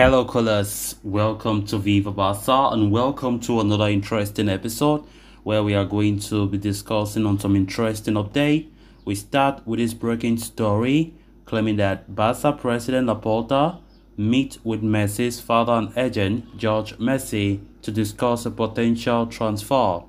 Hello, callers. Welcome to Viva Barca and welcome to another interesting episode where we are going to be discussing on some interesting update. We start with this breaking story claiming that Barca president Laporta meet with Messi's father and agent Jorge Messi to discuss a potential transfer.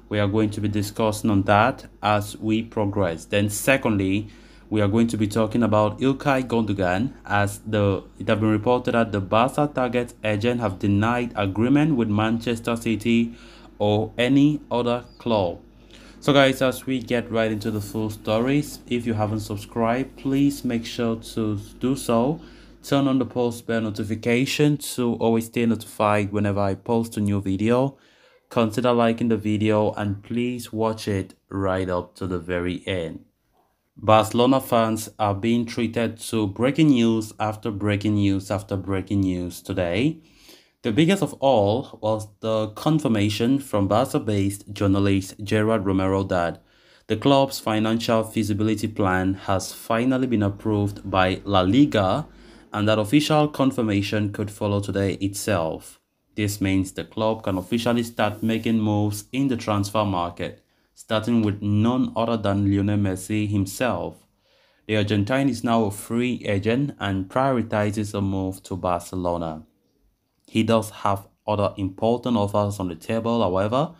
We are going to be discussing on that as we progress. Then secondly, we are going to be talking about Ilkay Gundogan as it has been reported that the Barca target agent have denied agreement with Manchester City or any other club. So guys, as we get right into the full stories, if you haven't subscribed, please make sure to do so. Turn on the post bell notification to always stay notified whenever I post a new video. Consider liking the video and please watch it right up to the very end. Barcelona fans are being treated to breaking news after breaking news after breaking news today. The biggest of all was the confirmation from Barca-based journalist Gerard Romero that the club's financial feasibility plan has finally been approved by La Liga and that official confirmation could follow today itself. This means the club can officially start making moves in the transfer market, starting with none other than Lionel Messi himself. The Argentine is now a free agent and prioritizes a move to Barcelona. He does have other important offers on the table, however.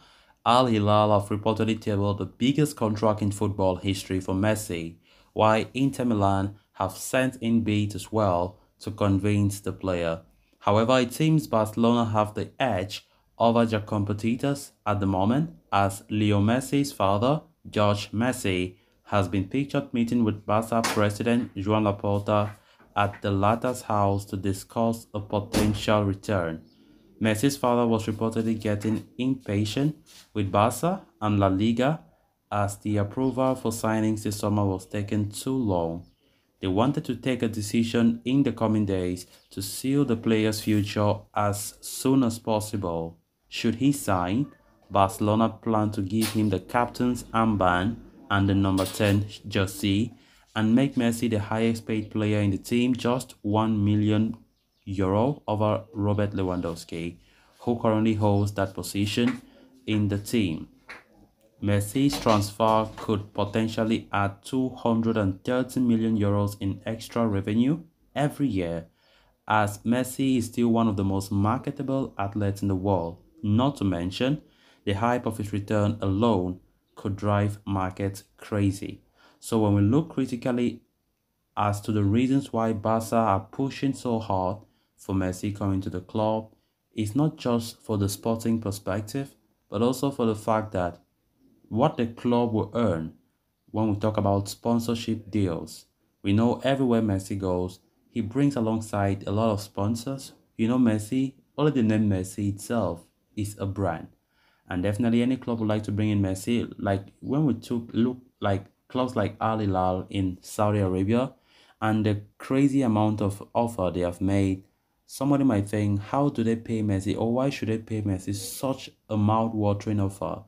Al Hilal have reportedly tabled the biggest contract in football history for Messi, while Inter Milan have sent in bids as well to convince the player. However, it seems Barcelona have the edge over their competitors at the moment, as Leo Messi's father, Jorge Messi, has been pictured meeting with Barca president Joan Laporta at the latter's house to discuss a potential return. Messi's father was reportedly getting impatient with Barca and La Liga as the approval for signings this summer was taking too long. They wanted to take a decision in the coming days to seal the player's future as soon as possible. Should he sign, Barcelona plan to give him the captain's armband and the number 10 jersey and make Messi the highest paid player in the team, just €1 million over Robert Lewandowski, who currently holds that position in the team. Messi's transfer could potentially add €230 million in extra revenue every year, as Messi is still one of the most marketable athletes in the world. Not to mention, the hype of his return alone could drive markets crazy. So when we look critically as to the reasons why Barca are pushing so hard for Messi coming to the club, it's not just for the sporting perspective, but also for the fact that what the club will earn when we talk about sponsorship deals. We know everywhere Messi goes, he brings alongside a lot of sponsors. You know, Messi, only the name Messi itself is a brand. And definitely any club would like to bring in Messi. Like when we look like clubs like Al Hilal in Saudi Arabia and the crazy amount of offer they have made, somebody might think, how do they pay Messi, or why should they pay Messi such a mouth-watering offer?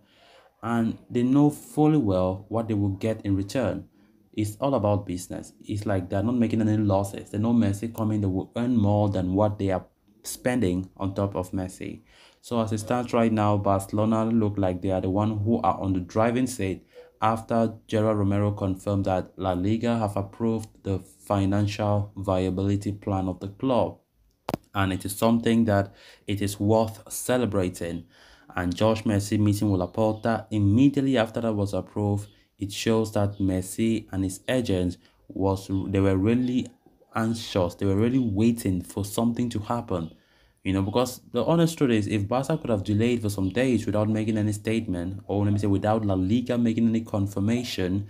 And they know fully well what they will get in return. It's all about business. It's like they're not making any losses. They know Messi coming, they will earn more than what they are spending on top of Messi. So as it stands right now, Barcelona look like they are the one who are on the driving seat after Gerard Romero confirmed that La Liga have approved the financial viability plan of the club, and it is something that it is worth celebrating. And Jorge Messi meeting with Laporta immediately after that was approved, it shows that Messi and his agents they were really anxious, they were really waiting for something to happen. Because the honest truth is, if Barca could have delayed for some days without making any statement, or let me say without La Liga making any confirmation,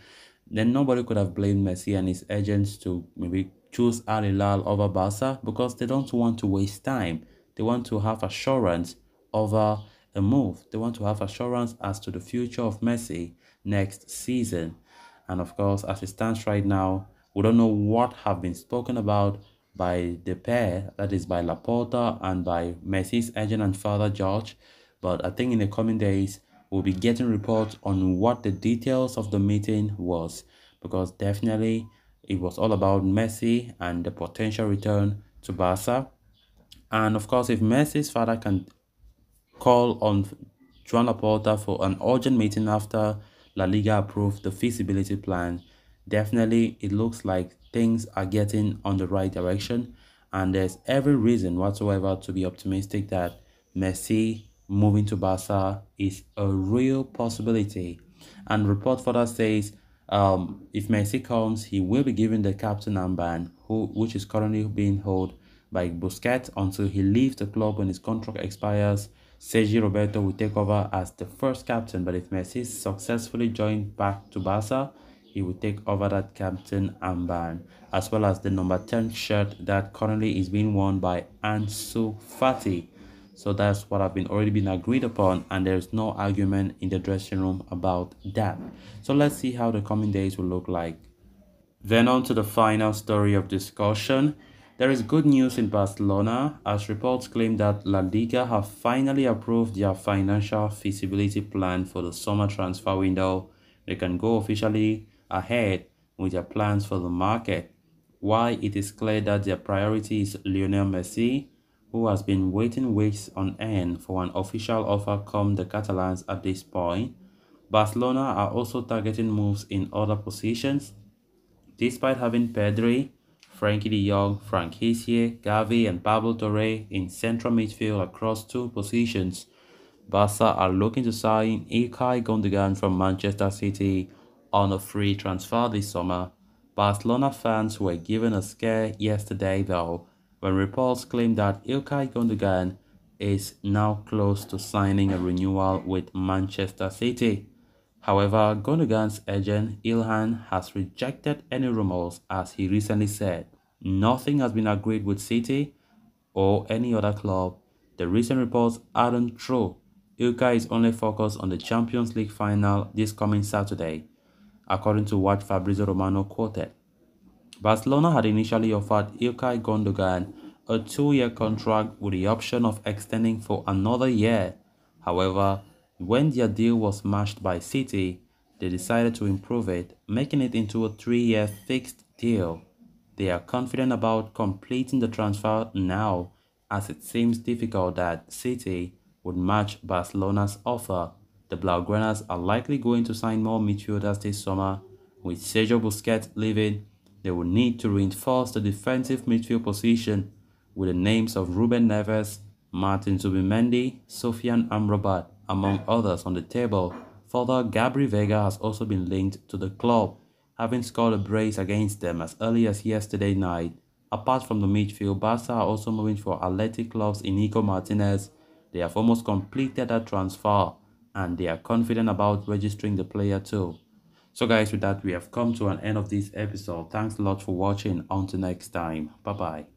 then nobody could have blamed Messi and his agents to maybe choose Al Hilal over Barca, because they don't want to waste time. They want to have assurance over a move. They want to have assurance as to the future of Messi next season. And of course, as it stands right now, we don't know what have been spoken about by the pair, that is by Laporta and by Messi's agent and father George. But I think in the coming days, we'll be getting reports on what the details of the meeting was, because definitely it was all about Messi and the potential return to Barca. And of course, if Messi's father can call on Joan Laporta for an urgent meeting after La Liga approved the feasibility plan, definitely it looks like things are getting on the right direction, and there's every reason whatsoever to be optimistic that Messi moving to Barca is a real possibility. And report further says if Messi comes, he will be given the captain armband, which is currently being held by Busquets until he leaves the club when his contract expires. Sergio Roberto will take over as the first captain, but if Messi successfully joins back to Barca, he will take over that captain armband, as well as the number 10 shirt that currently is being worn by Ansu Fati. So that's what have been already been agreed upon, and there's no argument in the dressing room about that. So let's see how the coming days will look like. Then on to the final story of discussion. There is good news in Barcelona as reports claim that La Liga have finally approved their financial feasibility plan for the summer transfer window. They can go officially ahead with their plans for the market. Why it is clear that their priority is Lionel Messi, who has been waiting weeks on end for an official offer come the Catalans at this point. Barcelona are also targeting moves in other positions. Despite having Pedri, Frankie de Jong, Frank Kessié, Gavi and Pablo Torre in central midfield across two positions, Barca are looking to sign Ilkay Gundogan from Manchester City on a free transfer this summer. Barcelona fans were given a scare yesterday though, when reports claimed that Ilkay Gundogan is now close to signing a renewal with Manchester City. However, Gundogan's agent Ilhan has rejected any rumors as he recently said nothing has been agreed with City or any other club. The recent reports aren't true. Ilkay is only focused on the Champions League final this coming Saturday, according to what Fabrizio Romano quoted. Barcelona had initially offered Ilkay Gundogan a 2-year contract with the option of extending for another year. However, when their deal was matched by City, they decided to improve it, making it into a 3-year fixed deal. They are confident about completing the transfer now, as it seems difficult that City would match Barcelona's offer. The Blaugranas are likely going to sign more midfielders this summer. With Sergio Busquets leaving, they will need to reinforce the defensive midfield position with the names of Ruben Neves, Martin Zubimendi, Sofian Amrabat, among others on the table. Further, Gabri Vega has also been linked to the club, having scored a brace against them as early as yesterday night. Apart from the midfield, Barca are also moving for Athletic Club's Inigo Martinez. They have almost completed that transfer and they are confident about registering the player too. So guys, with that, we have come to an end of this episode. Thanks a lot for watching. Until next time. Bye bye.